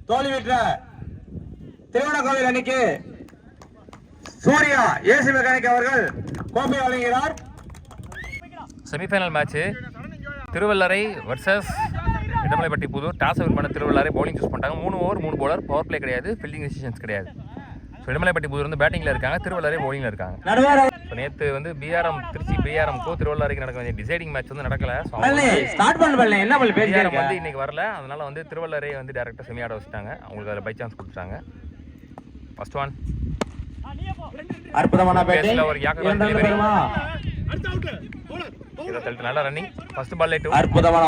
தோல்வி பெற்ற திருவண்ணாமலை அணிக்கு சூர்யா ஏசி மெக்கானிக் அவர்கள் கோப்பை வழங்குகிறார். Semifinal match Thiruvallarai versus Idamalaipatti Puthur. Toss win பண்ண திருவள்ளரை பவுலிங் சூஸ் பண்ணிட்டாங்க. 3 ஓவர் 3 பவுலர், பவர் பிளே கிடையாது, ஃபீல்டிங் டிசிஷன்ஸ் கிடையாது. ஸோ இடமலைப்பட்டி புதூர் வந்து பேட்டிங்கில் இருக்காங்க, திருவள்ளரை பவுலிங்கில் இருக்காங்க. இப்போ நேற்று வந்து திருச்சி பிஆர்எம்க்கோ திருவள்ளரைக்கு நடக்க வேண்டிய டிசைடிங் மேட்ச் வந்து நடக்கல. பிஆர்எம் வந்து இன்னைக்கு வரல, அதனால வந்து திருவள்ளரை வந்து டேரக்டாக செமி ஆட வச்சுட்டாங்க. அவங்களுக்கு அதில் பை சான்ஸ் கொடுத்துட்டாங்க. ஃபர்ஸ்ட் ஒன் அற்புதமான பேட்டிங், ஒரு நல்ல ரன்னிங். ஃபர்ஸ்ட் பால் லைட் அற்புதமான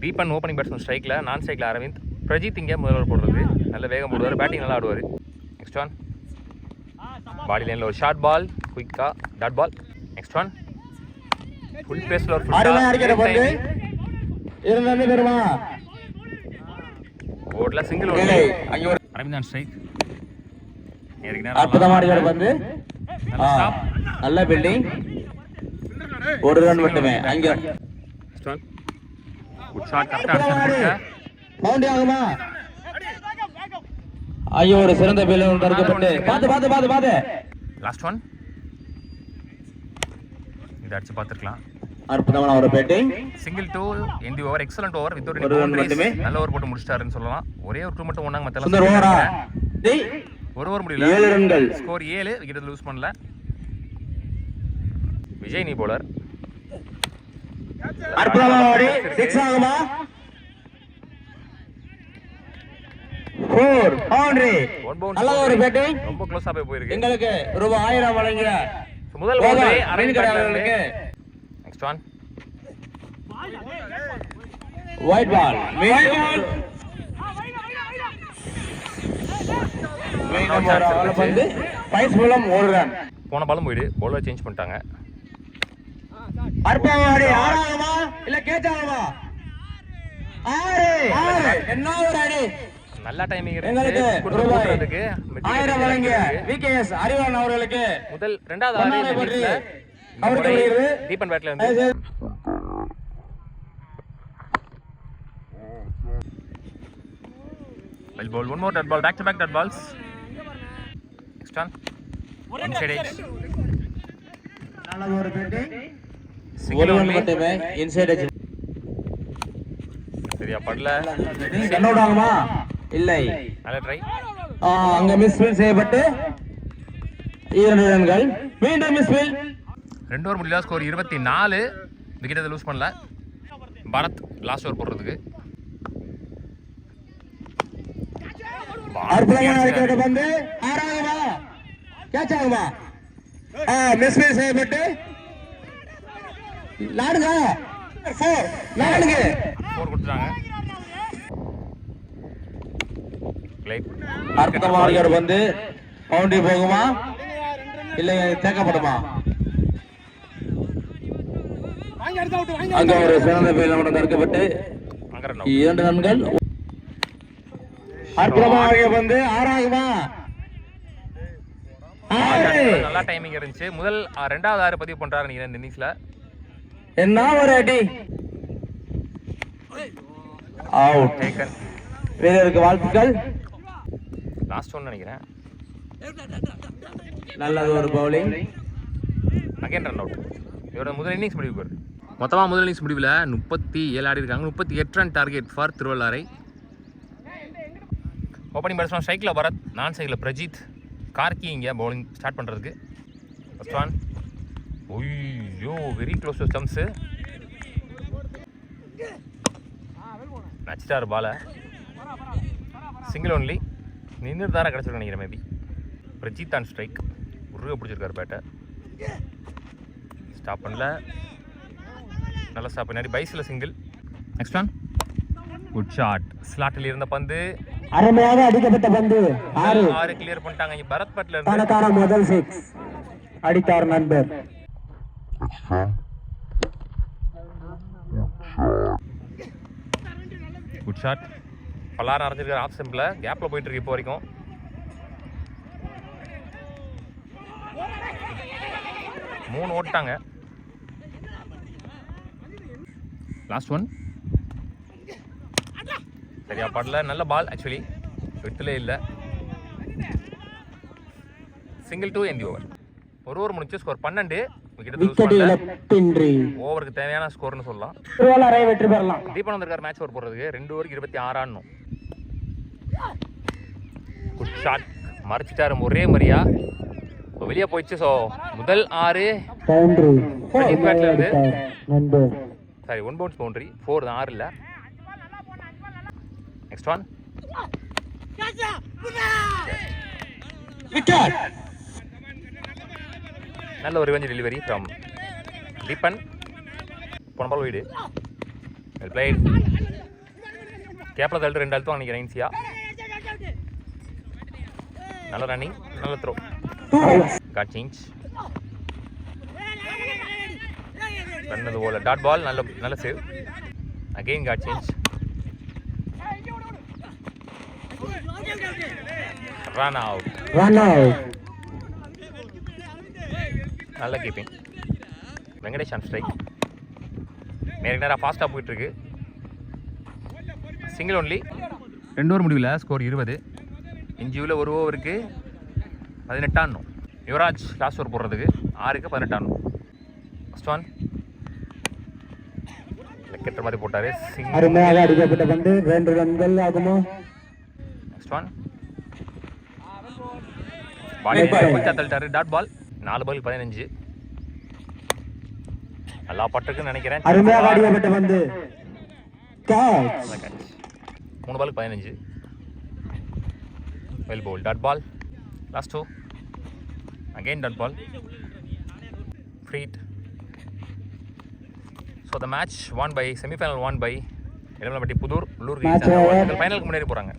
தீபன் ஓப்பனிங் பேட்ஸ்மேன் ஸ்ட்ரைக்கில், நான் ஸ்ட்ரைக்கில் அரவிந்த். பிரஜித் இங்கே முதல் ஓவர் போடுறது, நல்ல வேகம் போடுவார், பேட்டிங் நல்லா ஆடுவார். நெக்ஸ்ட் ஒன் பாடி லைனில் ஒரு ஷார்ட் பால், குயிக்காக dot ball. Next one full பேஸில் ஒரு போர்டில் சிங்கிள் அரவிந்த் ஸ்ட்ரைக். நல்ல பில்டிங், ஒரு ரன் மட்டுமே. அங்கே ஐயோ, ஒரு சிறந்த பீலர் தடுக்கப்பட்டு பாத்து லாஸ்ட் ஒன் இத அடிச்சு பாத்துக்கலாம். அற்புதமான ஒரு batting, single to end the over, excellent over with ஒரு மட்டுமே. நல்ல ஓவர் போட்டு முடிச்சிட்டாருன்னு சொல்லலாம். ஒரே ஒரு 2 மட்டும் ஒண்ணாங்க, மத்தெல்லாம் ஒரு ஓவர் முடியல. 7 ரன்கள், ஸ்கோர் 7, விக்கெட் லூஸ் பண்ணல. விஜய் நீ போலர், அற்புதமான ஓடி 6 ஆகுமா? 4 பவுண்டரி. நல்ல ஒரு பேட்டிங், ரொம்ப க்ளோஸா போயிருக்கு. எங்களுக்கு ரூபாய் 1000 வழங்கிய முதல் பவுண்டரி அரவிந்த் அவர்களுக்கு. நெக்ஸ்ட் ஒன் ஒயிட் பால், போன பாலும் போயிடு, பவுலர் சேஞ்ச் பண்ணிட்டாங்க. நல்ல டைமிங் இருக்கு. 1000 வழங்கிய விகேஎஸ் அறிவாளன் அவர்களுக்கு முதல் 2வது ஆறு தீபன் பேட்ல வந்து well ball, one more dead ball, back to back dead balls. Next one inside edge, நல்ல ஒரு பேட்டிங், single only மட்டுமே இன்சைட் எட்ஜ். சரியா படல, ரன் அவுட் ஆகுமா? இல்லை, நல்ல ட்ரை. அங்க மிஸ் ஃபீல்ட் செய்யப்பட்டு 2 ரன்கள். மீண்டும் மிஸ் ஃபீல்ட். 2 ஓவர் முடியல, ஸ்கோர் 24, விக்கெட் லூஸ் பண்ணல. பரத் லாஸ்ட் ஓவர் போடுறதுக்கு. அற்புதமான விக்கெட் வந்து 6 ஆகுமா? கேட்ச் ஆகுமா? மிஸ் ஃபீல்ட் செய்யப்பட்டு 4 கொடுத்துட்டாங்க. அற்புதமான விக்கெட் வந்து பவுண்டரி போகுமா இல்லை தேக்கப்படுமா? அங்க ஒரு சிறந்த பீலர் தடுக்கப்பட்டு 2 ரன்கள். அற்புதமாக வந்து 6 ஆகுமா? நல்லா டைமிங் இருந்துச்சு. முதல் 2வது 6 பதிவு பண்றாரு நீங்க இந்த இன்னிங்ஸ்ல. என்ன ஒரு அடி, அவுட் டேக்கன். வீரருக்கு வாழ்த்துக்கள். லாஸ்ட் ஒன் நினைக்கிறேன். நல்லது ஒரு பவுலிங், அகைன் ரன் அவுட். இவரோட முதல் இன்னிங்ஸ் முடிவு பாரு. மொத்தமாக முதல் இன்னிங்ஸ் முடிவில் 37 ஆடி இருக்காங்க. 38 run target for Thiruvellarai. Opening batsman ஸ்ட்ரைக்கில் பரத், நான் சைடில் பிரஜித், கார்கி இங்கே பவுலிங் ஸ்டார்ட் பண்ணுறதுக்கு. ஃபர்ஸ்ட் ஒன், ஓய்யோ வெரி க்ளோஸ் டு ஸ்டம்ப்ஸு. நச்சிட்டார் பாலை, சிங்கிள் ஒன்லி. நின்று தார கிடச்சிருக்க நினைக்கிறேன் மேபி. பிரஜித் ஆன் ஸ்ட்ரைக், உருக பிடிச்சிருக்காரு பேட்டை. ஸ்டாப் பண்ணல, நல்லா ஸ்டாப் பண்ணி பைஸில் single. Next one good shot. ஸ்லாட்டில் இருந்த பந்து அருமையாக அடிக்கப்பட்ட பந்து 6 கிளியர் பண்ணிட்டாங்க. இங்க பரத் பட்ல இருந்து முதல் 6 அடித்தார் நண்பர். Good shot. பல்லாரம் அரைஞ்சிருக்காரு ஆஃப் ஸ்டம்பில், கேப்ல போயிட்டு இருக்கு இப்போ வரைக்கும். மூணு ஓட்டாங்க. லாஸ்ட் ஒன் சரியா படல. நல்ல பால் ஆக்சுவலி விட்டுலே இல்லை. Single to N over. ஒரு ஓவர் முடிச்சு ஸ்கோர் 12. ஓவருக்கு தேவையான ஸ்கோர்னு சொல்லலாம். வெற்றி பெறலாம். தீபன் வந்திருக்காரு மேட்ச் ஓவர் போடுறதுக்கு. 2 ஓவருக்கு 26 ஆடணும். குட் ஷாட் மறைச்சிட்டாரு ஒரே மாதிரியா. வெளியே போயிடுச்சு. ஸோ முதல் 6 இருந்து சாரி 1 பவுன்ஸ் பவுண்டரி 4 தான் 6 இல்லை. நெக்ஸ்ட் ஒன் நல்ல ஒரு ரிவெஞ்ச் டெலிவரி ஃப்ரம் தீபன். போன பால் வீடு வெல் பிளேட். கேப்பில் தள்ளிட்டு 2 அழுத்தம் நினைக்கிறேன் ஈஸியா. நல்ல ரன்னிங் நல்ல த்ரோ. காட் சேஞ்ச் பண்ணது போல டாட் பால். நல்ல save. Again got change. Run out. நல்ல கீப்பிங். Venkatesh on strike. நேராக ஃபாஸ்ட்டாக போயிட்டுருக்கு. Single only. 2 ஓவர் முடிவில் ஸ்கோர் 20. இஞ்சிவில் 1 ஓவருக்கு 18 ஆடணும். யுவராஜ் லாஸ்ட் ஓவர் போடுறதுக்கு 6க்கு 18 ஆடணும். ஃபர்ஸ்ட் ஒன் லெக்கெட்டுற மாதிரி போட்டார். அருமையாக அடிக்கப்பட்ட பந்து 2 ரன்கள் ஆகுமா. நெக்ஸ்ட் ஒன் பால் கொஞ்சம் தள்ளிட்டாரு. Dot ball. 4 பால் 15. நல்லா பட்டுக்குன்னு நினைக்கிறேன். அருமையாக அடிக்கப்பட்ட பந்து 3 ball 15. Well bowl. Dot ball. Last 2 again dot ball. ஃப்ரீட். So the match one by semifinal one by Idamalaipatti Puthur. உள்ளூர் ஃபைனலுக்கு முன்னேறி போகிறாங்க.